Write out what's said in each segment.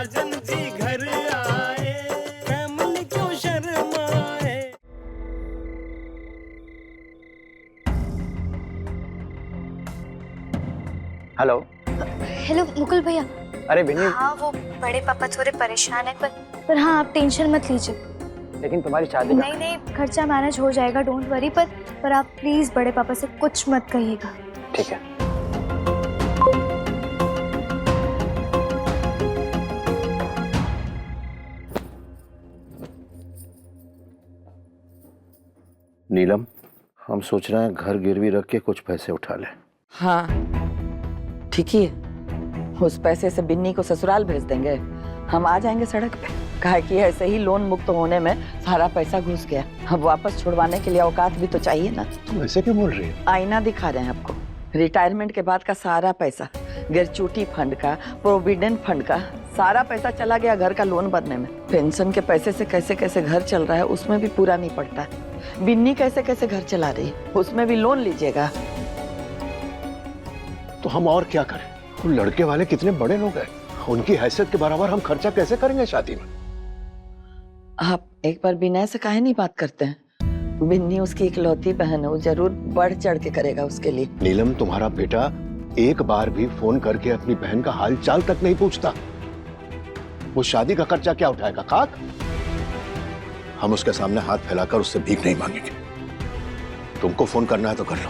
साजन जी घर आए, फैमिली क्यों शर्माए। हेलो। हेलो मुकुल भैया। अरे बिन्नी। हाँ वो बड़े पापा थोड़े परेशान है, पर हाँ आप टेंशन मत लीजिए। लेकिन तुम्हारी शादी नहीं नहीं खर्चा मैनेज हो जाएगा, डोंट वरी। पर आप प्लीज बड़े पापा से कुछ मत कहिएगा। ठीक है। नीलम, हम सोच रहे हैं घर गिरवी रख के कुछ पैसे उठा लें। हाँ ठीक ही है, उस पैसे से बिन्नी को ससुराल भेज देंगे, हम आ जाएंगे सड़क पे। कहा कि ऐसे ही लोन मुक्त होने में सारा पैसा घुस गया, अब वापस छुड़वाने के लिए औकात भी तो चाहिए ना। तुम ऐसे क्यों बोल रही हो? आईना दिखा रहे हैं आपको। रिटायरमेंट के बाद का सारा पैसा, ग्रेच्युटी फंड का, प्रोविडेंट फंड का, सारा पैसा चला गया घर का लोन भरने में। पेंशन के पैसे से कैसे कैसे घर चल रहा है उसमें भी पूरा नहीं पड़ता। बिन्नी कैसे कैसे घर चला रही है, उसमें भी लोन लीजिएगा। तो हम और क्या करें? वो लड़के वाले कितने बड़े लोग हैं, उनकी हैसियत के बराबर हम खर्चा कैसे करेंगे शादी में? आप एक बार विनय से काहे नहीं बात करते हैं? बिन्नी उसकी इकलौती बहन है, वो जरूर बढ़ चढ़ के करेगा उसके लिए। नीलम, तुम्हारा बेटा एक बार भी फोन करके अपनी बहन का हाल चाल तक नहीं पूछता। वो शादी का खर्चा क्या उठाएगा? खाक? हम उसके सामने हाथ फैलाकर उससे भीख नहीं मांगेंगे। तुमको फोन करना है तो कर लो।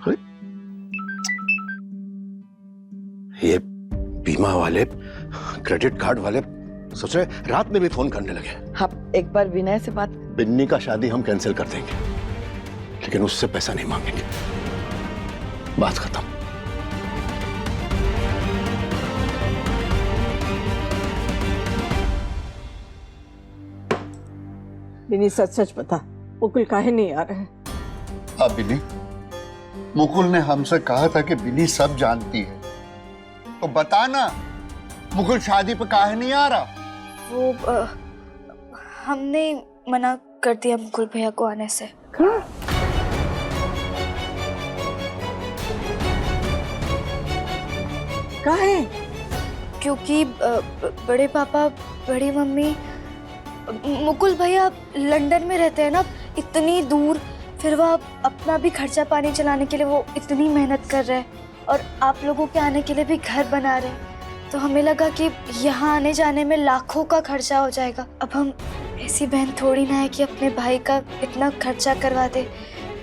अरे ये बीमा वाले, क्रेडिट कार्ड वाले सोच रहे रात में भी फोन करने लगे। आप एक बार विनय से बात। बिन्नी का शादी हम कैंसिल कर देंगे, लेकिन उससे पैसा नहीं मांगेंगे। बात खत्म। बिन्नी सच सच बता, मुकुल काहे नहीं आ रहा है? हाँ बिन्नी, मुकुल ने हमसे कहा था कि बिन्नी सब जानती है, तो बता ना, मुकुल शादी पे काहे नहीं आ रहा? वो हमने मना कर दिया मुकुल भैया को आने से। काहे? क्योंकि बड़े पापा बड़ी मम्मी, मुकुल भैया लंदन में रहते हैं ना, इतनी दूर, फिर वह अपना भी खर्चा पानी चलाने के लिए वो इतनी मेहनत कर रहे हैं और आप लोगों के आने के लिए भी घर बना रहे हैं, तो हमें लगा कि यहाँ आने जाने में लाखों का खर्चा हो जाएगा। अब हम ऐसी बहन थोड़ी ना है कि अपने भाई का इतना खर्चा करवा दे,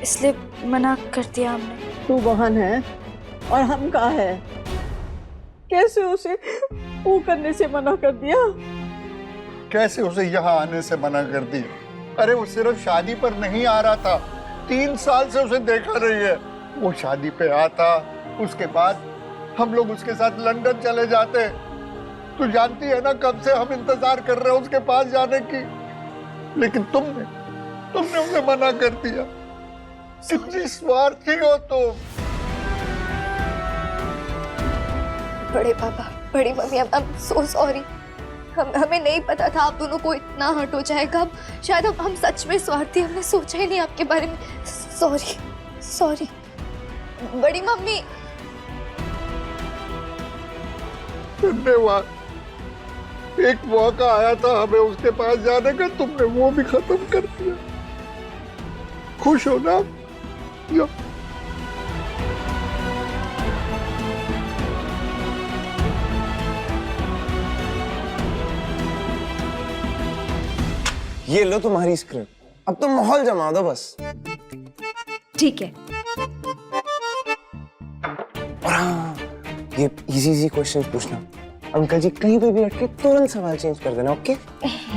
इसलिए मना कर दिया हमने। तू बहन है और हम कहाँ है? कैसे उसे वो करने से मना कर दिया? कैसे उसे यहाँ आने से मना कर दिया? अरे वो सिर्फ शादी पर नहीं आ रहा था, 3 साल से उसे देखा रही है। वो शादी पे आता, उसके बाद हम लोग उसके साथ लंदन चले जाते। तू जानती है ना कब से हम इंतजार कर रहे हैं उसके पास जाने की, लेकिन तुमने उसे मना कर दिया। कितनी स्वार्थी हो तुम। बड़े पापा बड़ी mummy, I am so sorry. हमें नहीं पता था आप दोनों को इतना हर्ट हो जाएगा। शायद हम सच में स्वार्थी, हमने सोचा ही नहीं आपके बारे में। सॉरी सॉरी बड़ी मम्मी। धन्यवाद, एक मौका आया था हमें उसके पास जाने का, तुमने वो भी खत्म कर दिया। खुश हो ना? या। ये लो तुम्हारी स्क्रिप्ट, अब तुम माहौल जमा दो बस। ठीक है। और हाँ, ये इजी क्वेश्चन पूछना, अंकल जी कहीं पे भी अटके तुरंत सवाल चेंज कर देना। ओके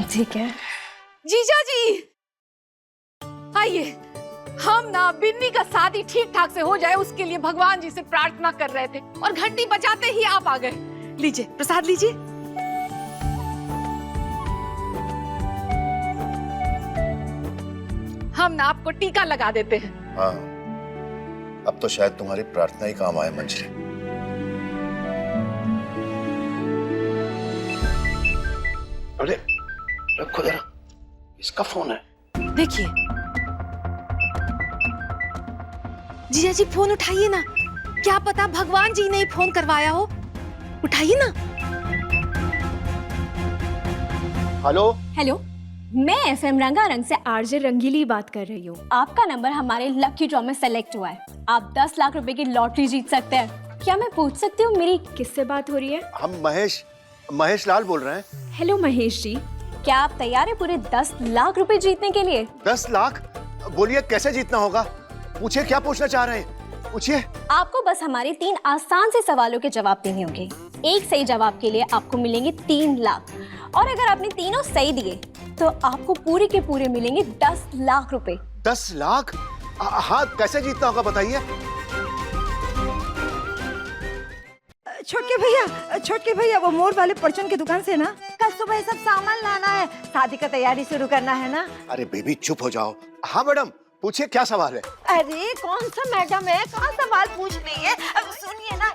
ठीक है। जीजा जी आइए, हम ना बिन्नी का शादी ठीक ठाक से हो जाए उसके लिए भगवान जी से प्रार्थना कर रहे थे और घंटी बजाते ही आप आ गए। लीजिए प्रसाद लीजिए। हम ना आपको टीका लगा देते हैं। हाँ, अब तो शायद तुम्हारी प्रार्थना ही काम आए मंजरी। अरे रखो जरा, इसका फोन है। देखिए जीजा जी फोन उठाइए ना। क्या पता भगवान जी ने ही फोन करवाया हो। उठाइए ना। हेलो। हेलो, मैं एफएम रंगारंग से आरजे रंगीली बात कर रही हूँ। आपका नंबर हमारे लकी ड्रॉ में सेलेक्ट हुआ है। आप 10 लाख रुपए की लॉटरी जीत सकते हैं। क्या मैं पूछ सकती हूँ मेरी किससे बात हो रही है? हम महेश लाल बोल रहे हैं। हेलो महेश जी, क्या आप तैयार हैं पूरे 10 लाख रुपए जीतने के लिए? 10 लाख? बोलिए कैसे जीतना होगा? पूछिए, क्या पूछना चाह रहे हैं? पूछिए। आपको बस हमारे 3 आसान से सवालों के जवाब देने होंगे। एक सही जवाब के लिए आपको मिलेंगे 3 लाख, और अगर आपने तीनों सही दिए तो आपको पूरे के पूरे मिलेंगे 10 लाख रुपए। 10 लाख? हाँ, कैसे जीतना होगा बताइए। छोटके भैया वो मोर वाले परचून की दुकान से ना कल सुबह ये सब सामान लाना है, शादी का तैयारी शुरू करना है ना। अरे बेबी चुप हो जाओ। हाँ मैडम, पूछिए क्या सवाल है? अरे कौन सा मैडम है, कौन सवाल पूछ रही है? अब सुनिए ना,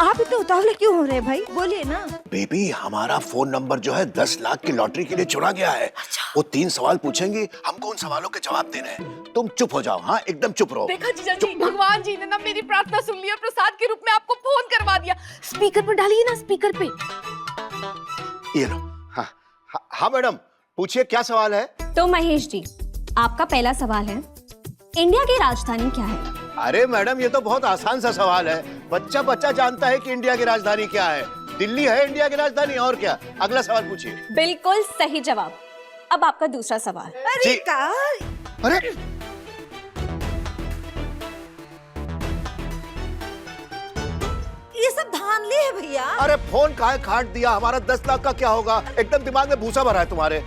आप इतने उतावले क्यों हो रहे हैं भाई, बोलिए ना। बेबी हमारा फोन नंबर जो है 10 लाख की लॉटरी के लिए चुना गया है। वो 3 सवाल पूछेंगी, हमको उन सवालों के जवाब देने हैं। तुम चुप हो जाओ। हाँ एकदम चुप रहो। देखा जीजा जी, भगवान जी ने ना मेरी प्रार्थना सुन ली और प्रसाद के रूप में आपको फोन करवा दिया। स्पीकर पर डालिए ना, स्पीकर पे। ये लो। हाँ मैडम, पूछिए क्या सवाल है? तो महेश जी, आपका पहला सवाल है, इंडिया की राजधानी क्या है? अरे मैडम ये तो बहुत आसान सा सवाल है। बच्चा जानता है कि इंडिया की राजधानी क्या है। दिल्ली है इंडिया की राजधानी, और क्या। अगला सवाल पूछिए। बिल्कुल सही जवाब। अब आपका दूसरा सवाल। अरे ये सब धांधली है भैया। अरे फोन काहे काट दिया? हमारा 10 लाख का क्या होगा? एकदम दिमाग में भूसा भरा है तुम्हारे।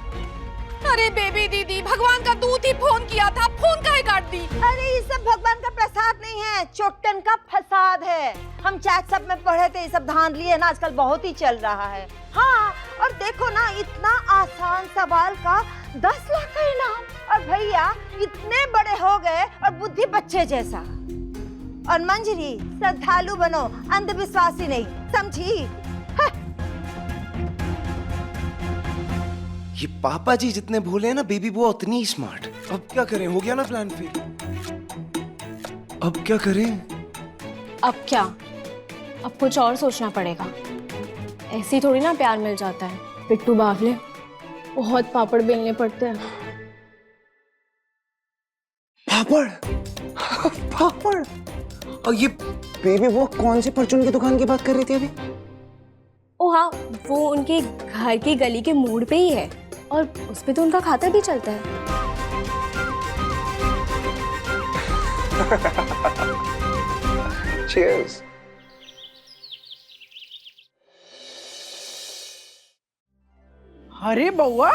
अरे बेबी दीदी, भगवान का दूत ही फोन किया था, फोन काहे काट दी? अरे ये सब भगवान का प्रसाद नहीं है, चोटन का फसाद है। हम चैट सब में पढ़े थे, ये सब धांधली है ना आजकल बहुत ही चल रहा है। हाँ, और देखो ना, इतना आसान सवाल का 10 लाख का इनाम, और भैया इतने बड़े हो गए और बुद्धि बच्चे जैसा। और मंजरी, श्रद्धालु बनो, अंधविश्वासी नहीं, समझी? ये पापा जी जितने भोले हैं ना, बेबी वो उतनी ही स्मार्ट। अब क्या करें, हो गया ना प्लान फेल। अब क्या करें? अब क्या? अब कुछ और सोचना पड़ेगा। ऐसे ही थोड़ी ना प्यार मिल जाता है। पिट्टू बावले, बहुत पापड़ बेलने पड़ते हैं। पापड़? और ये बेबी वो कौन सी परचून की दुकान की बात कर रही थी अभी? ओ हाँ, वो उनके घर की गली के मोड़ पे ही है, और उस पे तो उनका खाता भी चलता है। Cheers. अरे बउआ,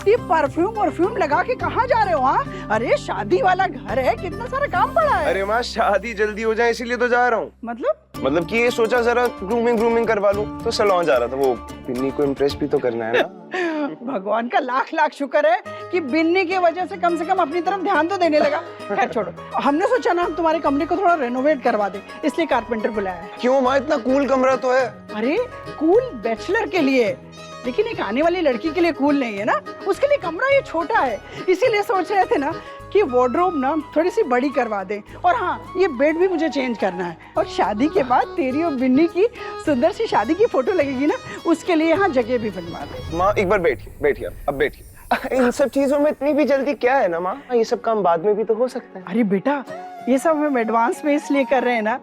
ये परफ्यूम लगा के कहाँ जा रहे हो? हाँ, अरे शादी वाला घर है, कितना सारा काम पड़ा है। अरे माँ, शादी जल्दी हो जाए इसीलिए तो जा रहा हूँ। मतलब कि ये सोचा जरा ग्रूमिंग करवा लूं, तो सैलून जा रहा था। वो बिन्नी को इम्प्रेस भी तो करना है ना। भगवान का लाख शुक्र है कि बिन्नी की वजह से कम अपनी तरफ ध्यान तो देने लगा। खैर छोड़ो, हमने सोचा ना हम तुम्हारे कमरे को थोड़ा रेनोवेट करवा दे, इसलिए कारपेंटर बुलाया है। क्यों माँ, इतना कूल कमरा तो है। अरे कूल बैचलर के लिए, लेकिन एक आने वाली लड़की के लिए कूल नहीं है ना, उसके लिए कमरा ये छोटा है। इसीलिए सोच रहे थे ना कि वार्डरोब ना थोड़ी सी बड़ी करवा दें, और हाँ ये बेड भी मुझे चेंज करना है। और शादी के बाद तेरी और बिन्नी की सुंदर सी शादी की फोटो लगेगी ना, उसके लिए यहाँ जगह भी बनवा दें। माँ एक बार बैठिए अब बैठिए। इन सब चीजों में इतनी भी जल्दी क्या है ना माँ, ये सब काम बाद में भी तो हो सकता है। अरे बेटा, ये सब हम एडवांस में इसलिए कर रहे हैं ना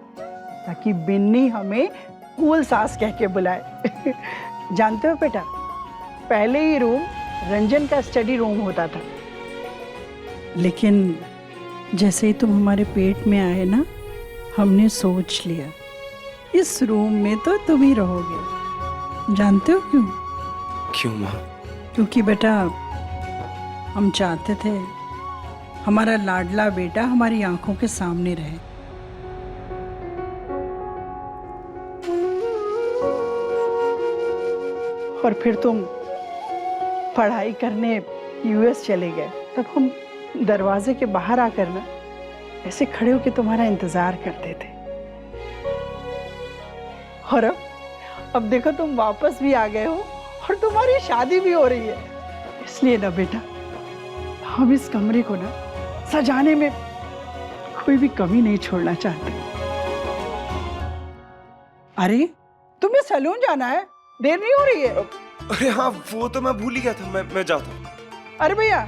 ताकि बिन्नी हमें कूल सास कह के बुलाए। जानते हो बेटा, पहले ये रूम रंजन का स्टडी रूम होता था, लेकिन जैसे ही तुम हमारे पेट में आए ना, हमने सोच लिया इस रूम में तो तुम ही रहोगे। जानते हो क्यों? क्यों माँ? क्योंकि बेटा हम चाहते थे हमारा लाडला बेटा हमारी आंखों के सामने रहे। और फिर तुम पढ़ाई करने यूएस चले गए, तब हम दरवाजे के बाहर आकर ना ऐसे खड़े होकर तुम्हारा इंतजार करते थे। और अब देखो तुम वापस भी आ गए हो और तुम्हारी शादी भी हो रही है। इसलिए ना बेटा, हम इस कमरे को ना सजाने में कोई भी कमी नहीं छोड़ना चाहते। अरे तुम्हें सैलून जाना है, देर नहीं हो रही है? अरे हाँ, वो तो मैं भूल ही गया था। मैं जाता हूँ। अरे भैया,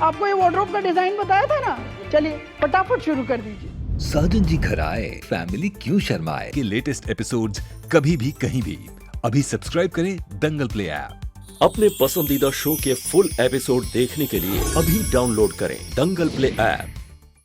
आपको ये वार्डरोब का डिजाइन बताया था ना, चलिए फटाफट शुरू कर दीजिए। साजन जी घर आए, फैमिली क्यों शर्माए के लेटेस्ट एपिसोड्स कभी भी कहीं भी। अभी सब्सक्राइब करें दंगल प्ले ऐप। अपने पसंदीदा शो के फुल एपिसोड देखने के लिए अभी डाउनलोड करें दंगल प्ले ऐप।